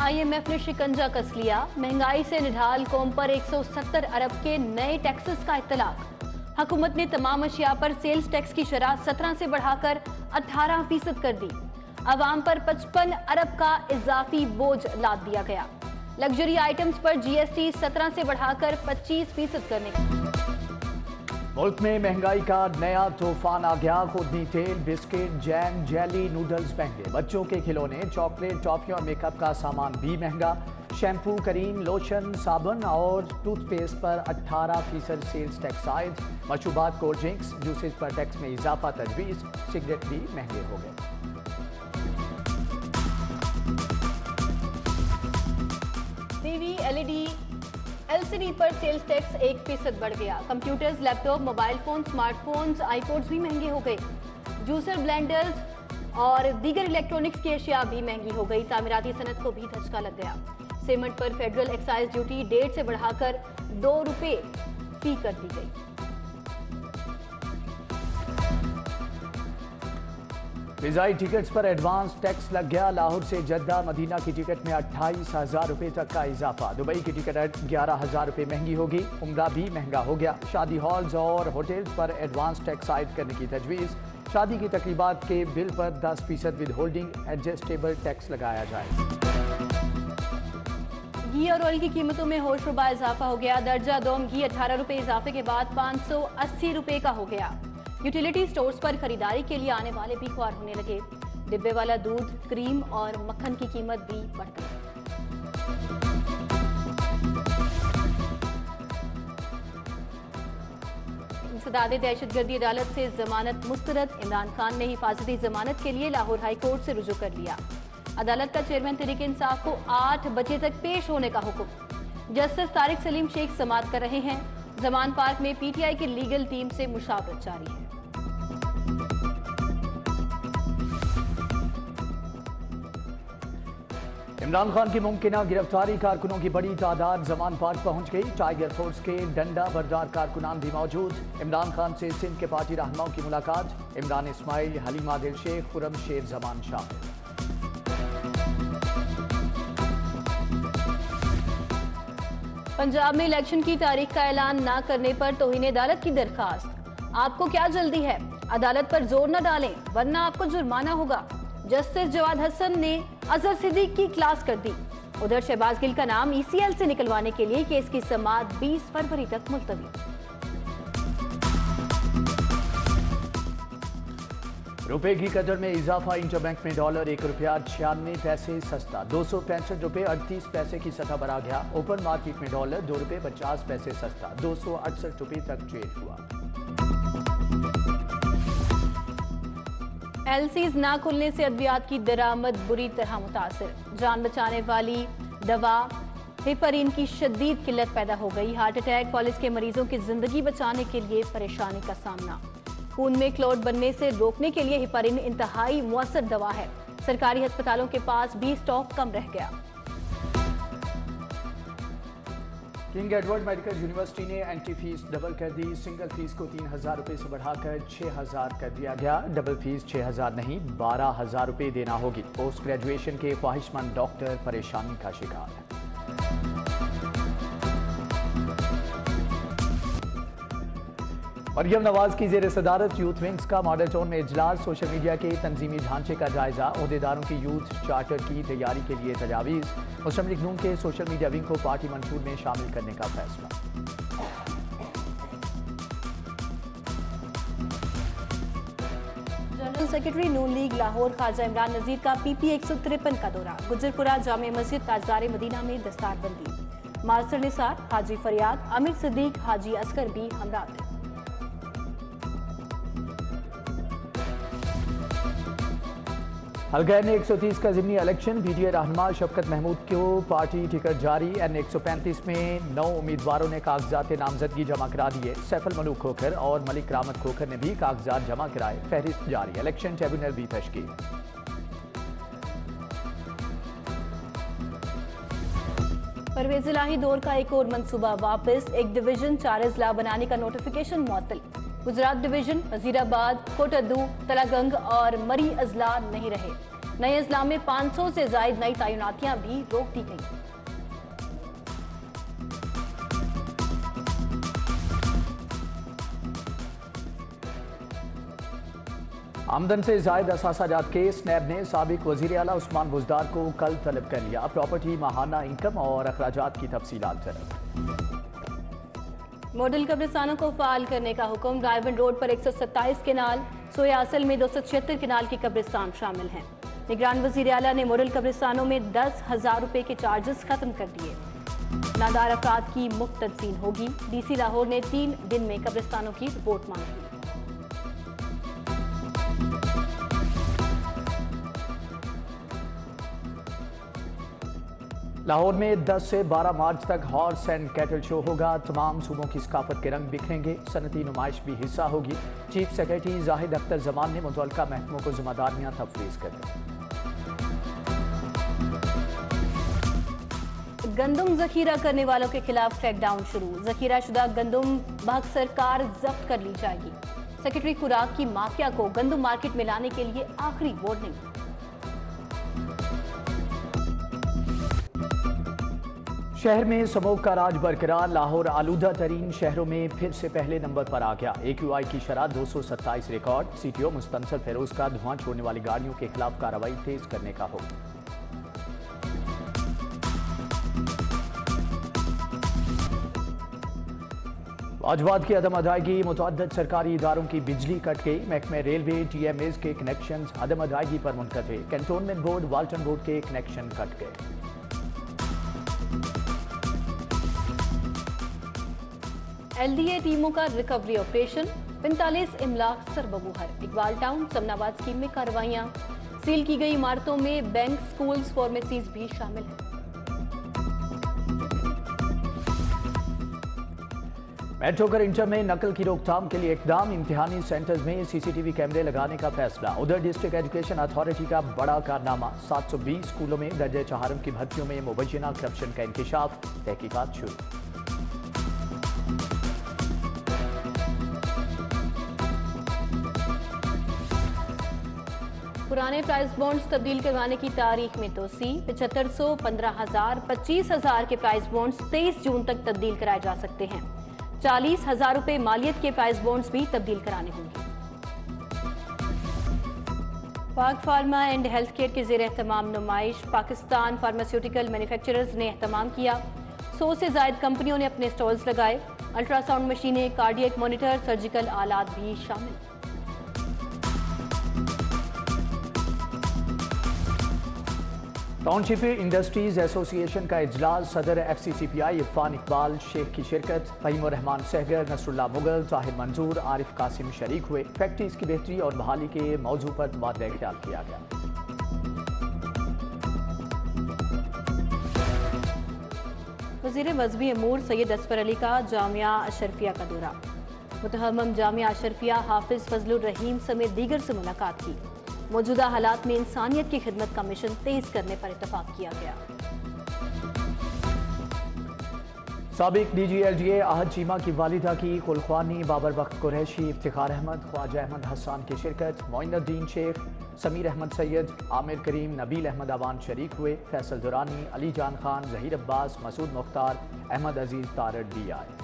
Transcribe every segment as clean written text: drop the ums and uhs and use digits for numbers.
IMF ने शिकंजा कस लिया। महंगाई से निढाल कौम पर 170 अरब के नए टैक्सेस का इत्तलाक। हुकूमत ने तमाम अशिया पर सेल्स टैक्स की शरह 17 से बढ़ाकर 18% कर दी। अवाम पर 55 अरब का इजाफी बोझ लाद दिया गया। लग्जरी आइटम्स पर GST 17 से बढ़ाकर 25% करने का। मुल्क में महंगाई का नया तूफान आ गया। खुदनी तेल, बिस्किट, जैम, जेली, नूडल्स महंगे। बच्चों के खिलौने, चॉकलेट, टॉफी और मेकअप का सामान भी महंगा। शैम्पू, क्रीम, लोशन, साबुन और टूथपेस्ट पर 18% सेल्स टैक्स आयद। मशरूबात, कोल्ड ड्रिंक्स, जूसेस पर टैक्स में इजाफा तजवीज़। सिगरेट भी महंगे हो गए। टीवी, LED, LCD पर सेल्स टैक्स 1% बढ़ गया। Computers, laptop, mobile phone, smartphones, iPods भी महंगे हो गए। जूसर, ब्लेंडर्स और दीगर इलेक्ट्रॉनिक्स की अशिया भी महंगी हो गई। तामीराती सनत को भी धचका लग गया। सीमेंट पर फेडरल एक्साइज ड्यूटी 1.5 से बढ़ाकर 2 रुपए फी कर दी गई। फ़िज़ाई टिकट्स पर एडवांस टैक्स लग गया। लाहौर से जद्दा मदीना की टिकट में 28,000 रुपये तक का इजाफा। दुबई की टिकट 11,000 रुपये महंगी होगी। उम्रा भी महंगा हो गया। शादी हॉल्स और होटल्स पर एडवांस टैक्स आयद करने की तजवीज़। शादी की तकरीबात के बिल पर 10% विद होल्डिंग एडजस्टेबल टैक्स लगाया जाए। घी और ऑयल की कीमतों में होशरुबा इजाफा हो गया। दर्जा दोम घी 18 रुपये इजाफे के बाद 580 रुपये का हो गया। यूटिलिटी स्टोर्स पर खरीदारी के लिए आने वाले भी ख्वार होने लगे। डिब्बे वाला दूध, क्रीम और मक्खन की कीमत भी बढ़ गई। इंसदादे दहशतगर्दी अदालत से जमानत मुस्तरद। इमरान खान ने हिफाजती जमानत के लिए लाहौर हाई कोर्ट से रुजू कर लिया। अदालत का चेयरमैन तहरीक इंसाफ को 8 बजे तक पेश होने का हुक्म। जस्टिस तारिक सलीम शेख समाअत कर रहे हैं। जमान पार्क में PTI की लीगल टीम से मुशावरत जारी है। इमरान खान की मुमकिना गिरफ्तारी कारकुनों की बड़ी तादाद जमान पार्क पहुंच गई। टाइगर फोर्स के डंडा बरदार कारकुनान भी मौजूद। इमरान खान से सिंध के पार्टी रहनुमाओं की मुलाकात। इमरान इस्माइल, हलीमा दिल शेख, खुरम शेर जमान शामिल। पंजाब में इलेक्शन की तारीख का ऐलान न करने पर तौहीन अदालत की दरखास्त। आपको क्या जल्दी है? अदालत पर जोर न डालें वरना आपको जुर्माना होगा। जस्टिस जवाद हसन ने अजहर सिद्दीक की क्लास कर दी। उधर शहबाज गिल का नाम ECL से निकलवाने के लिए केस की समाअत 20 फरवरी तक मुलतवी। रुपए की कदर में इजाफा। इंटरबैंक में डॉलर 1 रुपया 96 पैसे सस्ता। 265 रुपये 38 पैसे की सतह पर आ गया। ओपन मार्केट में डॉलर 2 रुपये 50 पैसे सस्ता 268 रुपये तक ट्रेड हुआ। LCs ना खुलने से अद्वियात की दरामद बुरी तरह मुतासिर। जान बचाने वाली दवा हेपरिन की शदीद किल्लत पैदा हो गई। हार्ट अटैक, फॉलिस के मरीजों की जिंदगी बचाने के लिए परेशानी का सामना। खून में क्लॉट बनने से रोकने के लिए हेपरिन इंतहाई मुअस्सर दवा है। सरकारी अस्पतालों के पास भी स्टॉक कम रह गया। किंग एडवर्ड मेडिकल यूनिवर्सिटी ने एंट्री फीस डबल कर दी। सिंगल फीस को 3,000 रुपये से बढ़ाकर 6,000 कर दिया गया। डबल फीस 6,000 नहीं 12,000 रुपये देना होगी। पोस्ट ग्रेजुएशन के ख्वाहिशमंद डॉक्टर परेशानी का शिकार है। मरियम नवाज की जेर सदारत यूथ विंग्स का मॉडल टाउन में इजलास। सोशल मीडिया के तंजीमी ढांचे का जायजा। ओहदेदारों की यूथ चार्टर की तैयारी के लिए तजावीज़। मुस्लिम लीग नून के सोशल मीडिया विंग को पार्टी मंशूर में शामिल करने का फैसला। जनरल सेक्रेटरी नून लीग लाहौर ख्वाजा इमरान नजीर का PP 153 का दौरा। गुजरपुरा जामे मस्जिद ताजदार मदीना में दस्तारबंदी। मास्टर निसार, हाजी फरियाद, अमीर सिद्दीक, हाजी असकर भी हमरा थे। हल्का ने 130 का ज़िमनी इलेक्शन। PTI रहनुमा शफकत महमूद को पार्टी टिकट जारी। N 135 में 9 उम्मीदवारों ने कागजात नामजदगी जमा करा दिए। सैफुल मलूक खोखर और मलिक रामत खोखर ने भी कागजात जमा कराए। फहरिस्त जारी। इलेक्शन ट्रिब्यूनल भी तश्कील। परवेज इलाही दौर का एक और मंसूबा वापस। एक डिवीजन 4 अजला बनाने का नोटिफिकेशन मुअत्तल। गुजरात डिवीजन, वजीराबाद, कोटद्दू, तलागंग और मरी अजला नहीं रहे। नए अजला में 500 से ज्यादा नई तैनातियां भी रोक दी गई। आमदन से जायद असासाजात केस, नैब ने साबिक वजीर आला उस्मान बुजदार को कल तलब कर लिया। प्रॉपर्टी, माहाना इनकम और अखराजात की तफसीलात तलब। मॉडल कब्रिस्तानों को फाल करने का हुक्म। रायबंद रोड पर 127 केनाल, सोयासल में 276 केनाल के कब्रिस्तान शामिल हैं। निगरान वजीर आला ने मॉडल कब्रिस्तानों में 10,000 रुपए के चार्जेस खत्म कर दिए। नादार अफराद की मुफ्त तदफीन होगी। DC लाहौर ने 3 दिन में कब्रिस्तानों की रिपोर्ट मांगी। लाहौर में 10 से 12 मार्च तक हॉर्स एंड कैटल शो होगा। तमाम सूबों की सकाफत के रंग बिखरेंगे। सनती नुमाइश भी हिस्सा होगी। चीफ सेक्रेटरी जाहिद अख्तर जमान ने मुतल्लिका महकमों को जिम्मेदारियां तफवीज़ कर दी। गंदम जखीरा करने वालों के खिलाफ क्रैकडाउन शुरू। जखीरा शुदा गंदम भाग सरकार जब्त कर ली जाएगी। सेक्रेटरी खुराक की माफिया को गंदम मार्केट में लाने के लिए आखिरी वार्निंग। शहर में स्मोक का राज बरकरार। लाहौर आलूदा तरीन शहरों में फिर से पहले नंबर पर आ गया। AQI की शरह 227 रिकॉर्ड। CTO मुस्तनसर फेरोज का धुआं छोड़ने वाली गाड़ियों के खिलाफ कार्रवाई तेज करने का हुक्म। वाजबात की अदम अदायगी। मुतअद्दिद सरकारी इदारों की बिजली कट गई। महकमे रेलवे, TMAs के कनेक्शन अदम अदायगी पर मुनक़ते। कैंटोनमेंट बोर्ड, वाल्टन बोर्ड के कनेक्शन कट गए। LDA टीमों का रिकवरी ऑपरेशन। 45 इमलाक सरबबूहर। इकबाल टाउन, समनाबाद स्कीम में कार्रवाइयां। सील की गई इमारतों में बैंक, स्कूल्स, फार्मेसीज भी शामिल हैं। मेट्रो कर इंटर में नकल की रोकथाम के लिए इकदाम। इम्तिहानी सेंटर्स में CCTV कैमरे लगाने का फैसला। उधर डिस्ट्रिक्ट एजुकेशन अथॉरिटी का बड़ा कारनामा। 720 स्कूलों में दर्जे चहारम की भर्तियों में मुबैना करप्शन का इंकिशाफ। तहकीकात शुरू। पुराने प्राइस बॉन्ड्स तब्दील करवाने की तारीख में तोसी। 7500, 15,000, 25,000 के प्राइस बॉन्ड्स 23 जून तक तब्दील कराए जा सकते हैं। 40,000 रुपए मालियत के प्राइस बॉन्ड्स भी तब्दील कराने होंगे। पाक फार्मा एंड हेल्थ केयर के जेर एहतमाम नुमाइश। पाकिस्तान फार्मास्यूटिकल मैन्युफैक्चरर्स ने एहतमाम किया। 100 से ज्यादा कंपनियों ने अपने स्टॉल्स लगाए। अल्ट्रासाउंड मशीनें, कार्डियक मॉनिटर, सर्जिकल आलात भी शामिल। टाउनशिप इंडस्ट्रीज एसोसिएशन का इजलास। सदर FCCPI इरफान इकबाल शेख की शिरकत। फहीम रहमान सहगर, नसरुल्लाह मुगल, ताहिर मंजूर, आरिफ कासिम शरीक हुए। फैक्ट्रीज की बेहतरी और बहाली के मौजू पर तबादला ख्याल किया गया। वज़ीर मज़हबी अमूर सैयद असफर अली का जामिया अशरफिया का दौरा। मुतहम्मम जामिया अशरफिया हाफिज फजलुर रहीम समेत दीगर से मुलाकात की। मौजूदा हालात में इंसानियत की खिदमत का मिशन तेज करने पर इत्तफाक किया गया। साबिक DG LDA आहद चीमा की वालिदा की कुलख्वानी। बाबर बख्त कुरैशी, इफ्तिखार अहमद, ख्वाजा अहमद हसन की शिरकत। मोइनुद्दीन शेख, समीर अहमद सैयद, आमिर करीम, नबील अहमद अवान शरीक हुए। फैसल दुरानी, अली जान खान, जहीर अब्बास, मसूद मुख्तार, अहमद अजीज तारड़ भी आए।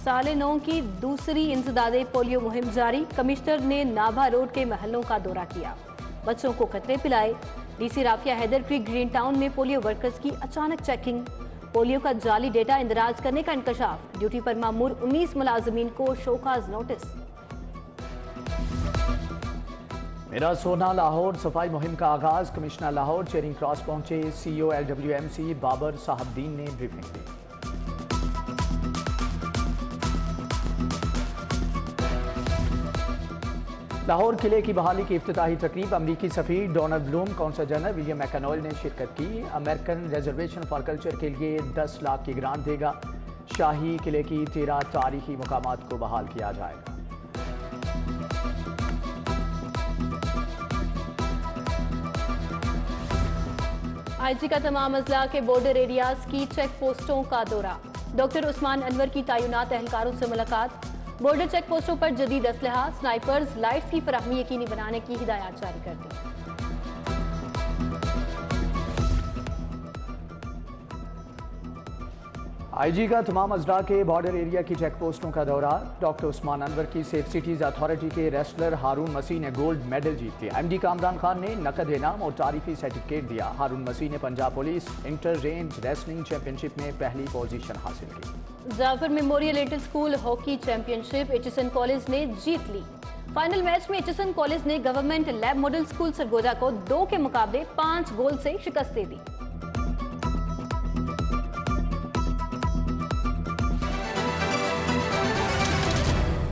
साले 9 की दूसरी इंसदादे पोलियो मुहिम जारी। कमिश्नर ने नाभा रोड के महलों का दौरा किया। बच्चों को कतरे पिलाए। DC Rafia Haider Creek Green Town में पोलियो वर्कर्स की अचानक चेकिंग। पोलियो का जाली डेटा इंदराज करने का इंकशाफ। ड्यूटी पर मामूर 19 मुलाजमीन को शोकाज नोटिस। मेरा सोना लाहौर सफाई मुहिम का आगाज। कमिश्नर लाहौर चेरिंग क्रॉस पहुंचे। CEO LWMC बाबर साहबदीन ने ब्रीफिंग दी। लाहौर किले की बहाली की इफ्तिताही तकरीब। अमरीकी सफीर Donald Bloom, consul general William McNoyal ने शिरकत की। अमेरिकन रिजर्वेशन फॉर कल्चर के लिए 10 लाख की ग्रांट देगा। शाही किले की 13 तारीखी मकामात को बहाल किया जाएगा। IG का तमाम अजला के बॉर्डर एरियाज की चेक पोस्टों का दौरा। डॉक्टर उस्मान अनवर की तैनात एहलकारों से मुलाकात। बॉर्डर चेक पोस्टों पर जदीद असलहा, स्नाइपर्स, लाइट्स की फराहमी यकीनी बनाने की हिदायत जारी कर दी। आईजी का तमाम अजला के बॉर्डर एरिया की चेक पोस्टों का दौरा। डॉक्टर उस्मान अनवर की सेफ सिटीज अथॉरिटी के रेसलर हारून मसीह ने गोल्ड मेडल जीत लिया। एमडी कामरान खान ने नकद इनाम और तारीफी सर्टिफिकेट दिया। हारून मसीह ने Punjab police inter range wrestling championship में पहली पोजीशन हासिल की। Jafar memorial inter school hockey championship HSN college ने जीत ली। फाइनल मैच में एचएसएन कॉलेज ने government lab model school Sargodha को 2 के मुकाबले 5 गोल से शिकस्त दे दी।